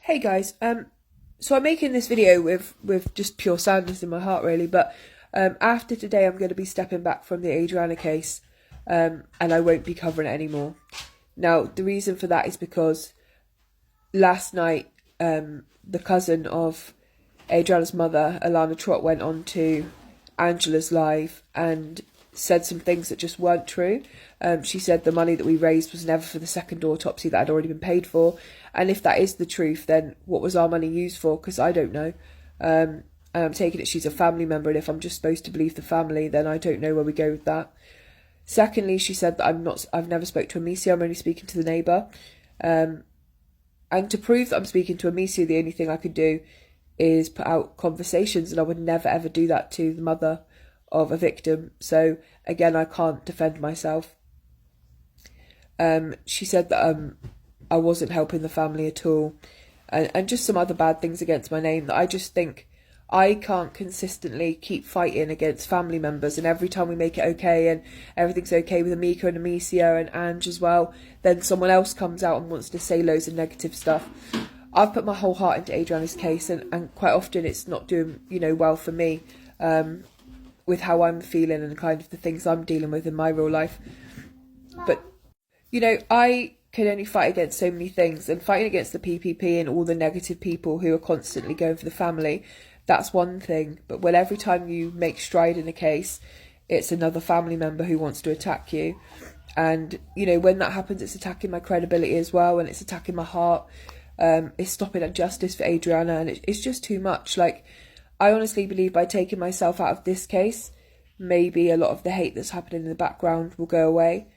Hey guys, so I'm making this video with just pure sadness in my heart really, but after today I'm going to be stepping back from the ADRIANNA case, and I won't be covering it anymore. Now the reason for that is because last night the cousin of Adriana's mother, Alana Trott, went on to Angela's live and said some things that just weren't true. She said the money that we raised was never for the second autopsy that had already been paid for, and if that is the truth, then what was our money used for? Because I don't know. And I'm taking it she's a family member, and if I'm just supposed to believe the family, then I don't know where we go with that. Secondly, she said that I've never spoke to Amicia, I'm only speaking to the neighbour. And to prove that I'm speaking to Amicia, the only thing I could do is put out conversations, and I would never ever do that to the mother of a victim. So again, I can't defend myself. She said that I wasn't helping the family at all, and just some other bad things against my name that I just think I can't consistently keep fighting against family members, and every time we make it okay and everything's okay with Amika and Amicia and Ange as well, then someone else comes out and wants to say loads of negative stuff. I've put my whole heart into Adriana's case, and quite often it's not doing well for me, with how I'm feeling and kind of the things I'm dealing with in my real life. But I can only fight against so many things, and fighting against the PPP and all the negative people who are constantly going for the family, that's one thing. But when every time you make stride in a case, it's another family member who wants to attack you, and when that happens, it's attacking my credibility as well, and it's attacking my heart. It's stopping justice for Adriana, and it's just too much. Like, I honestly believe by taking myself out of this case, maybe a lot of the hate that's happening in the background will go away.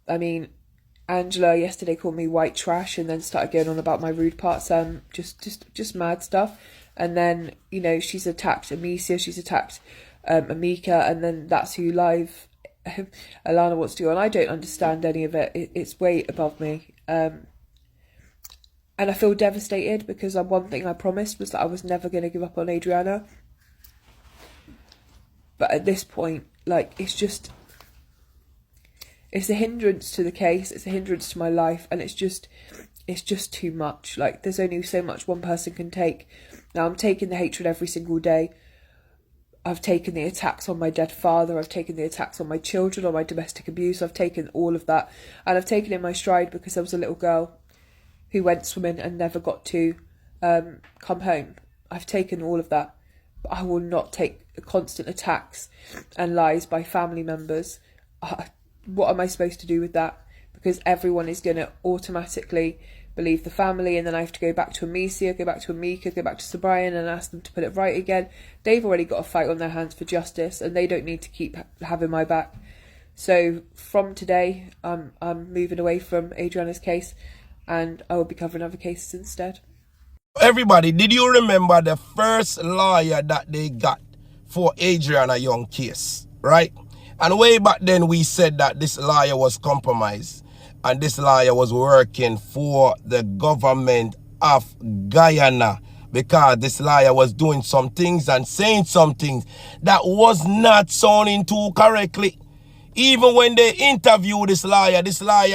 I mean, Angela yesterday called me white trash and then started going on about my rude parts, just mad stuff. And then, she's attacked Amicia, she's attacked Amika, and then that's who live Alana wants to do. And I don't understand any of it. It's way above me. And I feel devastated because one thing I promised was that I was never going to give up on Adriana. But at this point, it's a hindrance to the case, it's a hindrance to my life, and it's just too much. Like, there's only so much one person can take. Now, I'm taking the hatred every single day. I've taken the attacks on my dead father, I've taken the attacks on my children, on my domestic abuse, I've taken all of that. And I've taken it in my stride because there was a little girl who went swimming and never got to come home. I've taken all of that, but I will not take constant attacks and lies by family members. What am I supposed to do with that? Because everyone is going to automatically believe the family, and then I have to go back to Amicia, go back to Amika, go back to Sir Brian and ask them to put it right again. They've already got a fight on their hands for justice, and they don't need to keep having my back. So from today, I'm moving away from Adriana's case, and I will be covering other cases instead. Everybody, did you remember the first lawyer that they got for Adriana Young case, right? And way back then we said that this lawyer was compromised, and this lawyer was working for the government of Guyana, because this lawyer was doing some things and saying some things that was not sounding too correctly. Even when they interviewed this lawyer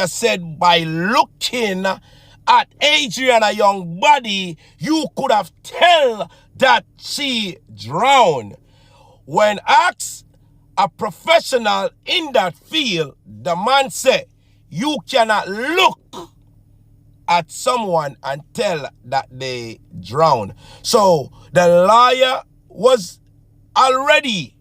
said by looking at Adriana Young's body, you could have tell that she drowned. When asked a professional in that field, the man said, you cannot look at someone and tell that they drowned. So the lawyer was already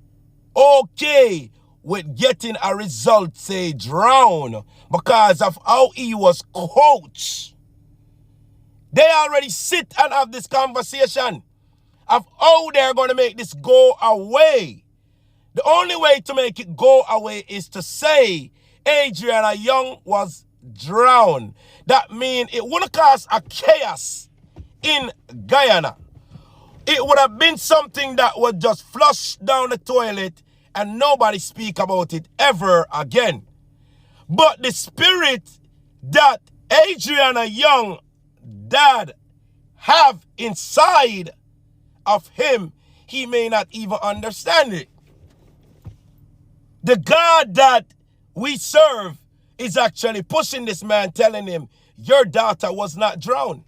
okay with getting a result say drown because of how he was coached. They already sit and have this conversation of how they're going to make this go away. The only way to make it go away is to say Adriana Young was drowned. That means it wouldn't cause a chaos in Guyana. It would have been something that would just flush down the toilet and nobody speak about it ever again. But the spirit that Adriana Young dad have inside of him, he may not even understand it. The God that we serve is actually pushing this man, telling him, your daughter was not drowned.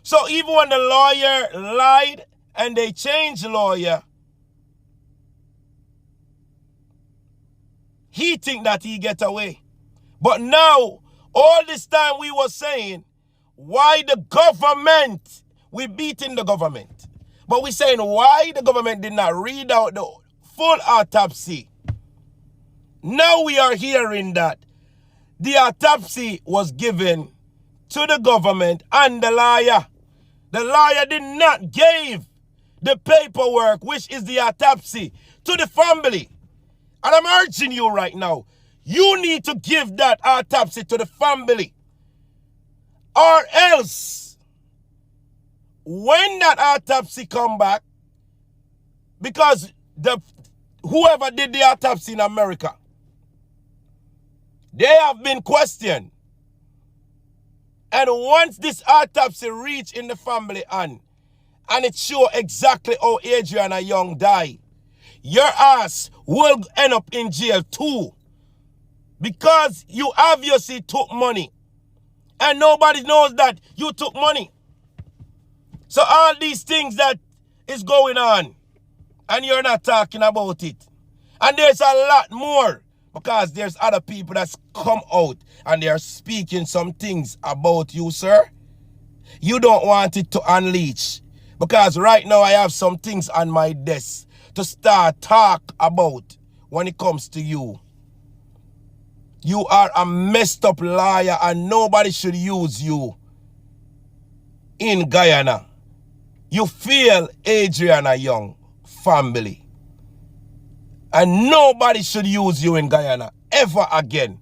So even when the lawyer lied and they changed the lawyer, he think that he get away. But now, all this time we were saying, why the government, we beating the government. But we saying why the government did not read out the full autopsy. Now we are hearing that the autopsy was given to the government and the lawyer. The lawyer did not give the paperwork, which is the autopsy, to the family. And I'm urging you right now, you need to give that autopsy to the family. Or else, when that autopsy come back, because whoever did the autopsy in America, they have been questioned. And once this autopsy reach in the family and it show exactly how Adriana Young died, your ass will end up in jail too. Because you obviously took money. And nobody knows that you took money. So all these things that is going on, and you're not talking about it. And there's a lot more. Because there's other people that's come out and they're speaking some things about you, sir. You don't want it to unleash. Because right now I have some things on my desk to start talk about when it comes to you. You are a messed up liar and nobody should use you in Guyana. You fail Adriana Young family. And nobody should use you in Guyana ever again.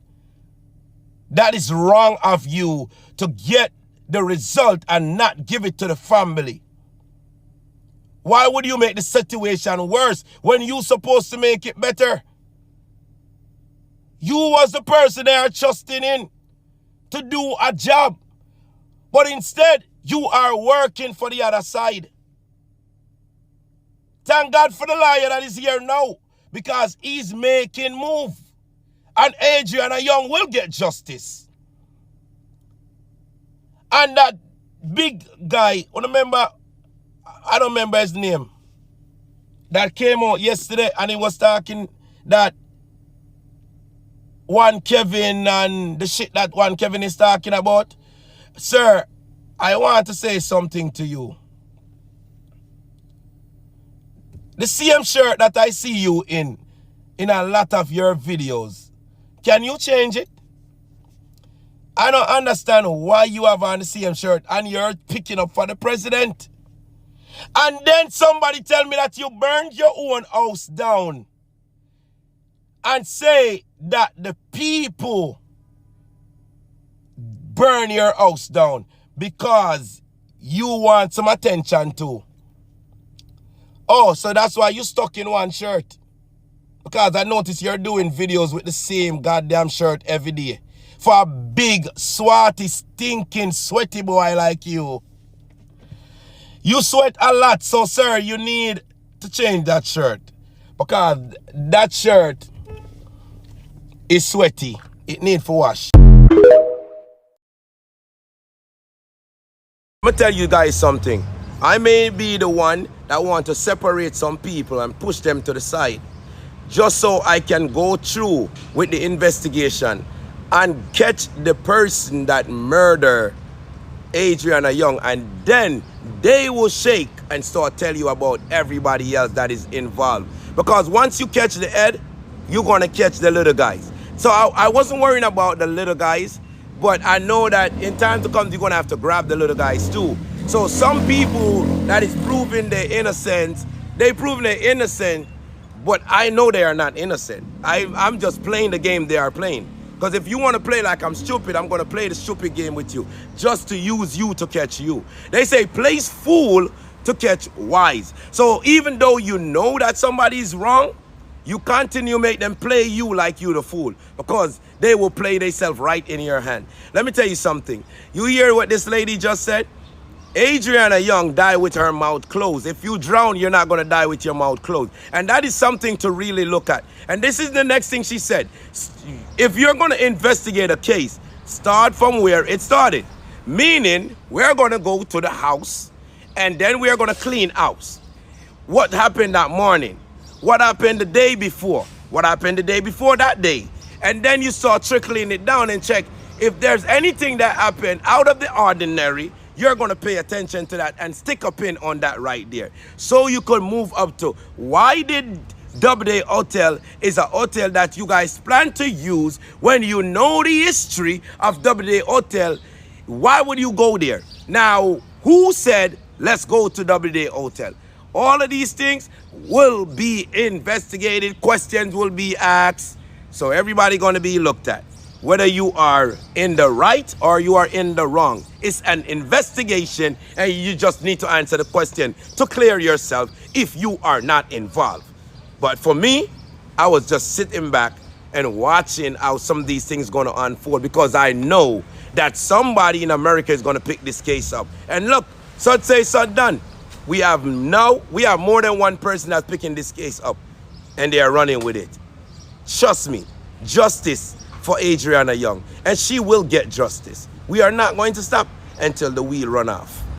That is wrong of you to get the result and not give it to the family. Why would you make the situation worse when you're supposed to make it better? You was the person they are trusting in to do a job. But instead, you are working for the other side. Thank God for the liar that is here now. Because he's making move. And Adriana Young will get justice. And that big guy, I don't remember his name, that came out yesterday and he was talking that one Kevin and the shit that one Kevin is talking about. Sir, I want to say something to you. The same shirt that I see you in a lot of your videos, can you change it? I don't understand why you have on the same shirt and you're picking up for the president. And then somebody tell me that you burned your own house down and say that the people burn your house down because you want some attention too. Oh, so that's why you stuck in one shirt. Because I notice you're doing videos with the same goddamn shirt every day. For a big, swatty, stinking, sweaty boy like you. You sweat a lot, so sir, you need to change that shirt. Because that shirt is sweaty. It needs for wash. I'm going to tell you guys something. I may be the one that want to separate some people and push them to the side. Just so I can go through with the investigation and catch the person that murdered Adriana Young. And then they will shake and start tell you about everybody else that is involved. Because once you catch the head, you're going to catch the little guys. So I wasn't worrying about the little guys. But I know that in time to come, you're going to have to grab the little guys too. So some people that is proving their innocence, they proving they're innocent, but I know they are not innocent. I'm just playing the game they are playing. Because if you want to play like I'm stupid, I'm going to play the stupid game with you, just to use you to catch you. They say, place fool to catch wise. So even though you know that somebody is wrong, you continue make them play you like you the fool, because they will play themselves right in your hand. Let me tell you something. You hear what this lady just said? Adriana Young died with her mouth closed. If you drown, you're not going to die with your mouth closed. And that is something to really look at. And this is the next thing she said. If you're going to investigate a case, start from where it started. Meaning, we're going to go to the house and then we're going to clean house. What happened that morning? What happened the day before? What happened the day before that day? And then you start trickling it down and check if there's anything that happened out of the ordinary. You're going to pay attention to that and stick a pin on that right there. So you could move up to why did Doubleday Hotel is a hotel that you guys plan to use when you know the history of Doubleday Hotel. Why would you go there? Now, who said let's go to Doubleday Hotel? All of these things will be investigated. Questions will be asked. So everybody going to be looked at. Whether you are in the right or you are in the wrong. It's an investigation and you just need to answer the question to clear yourself if you are not involved. But for me, I was just sitting back and watching how some of these things going to unfold because I know that somebody in America is going to pick this case up. And look, so say, so done. We have more than one person that's picking this case up and they are running with it. Trust me, justice for Adriana Young, and she will get justice. We are not going to stop until the wheel run off.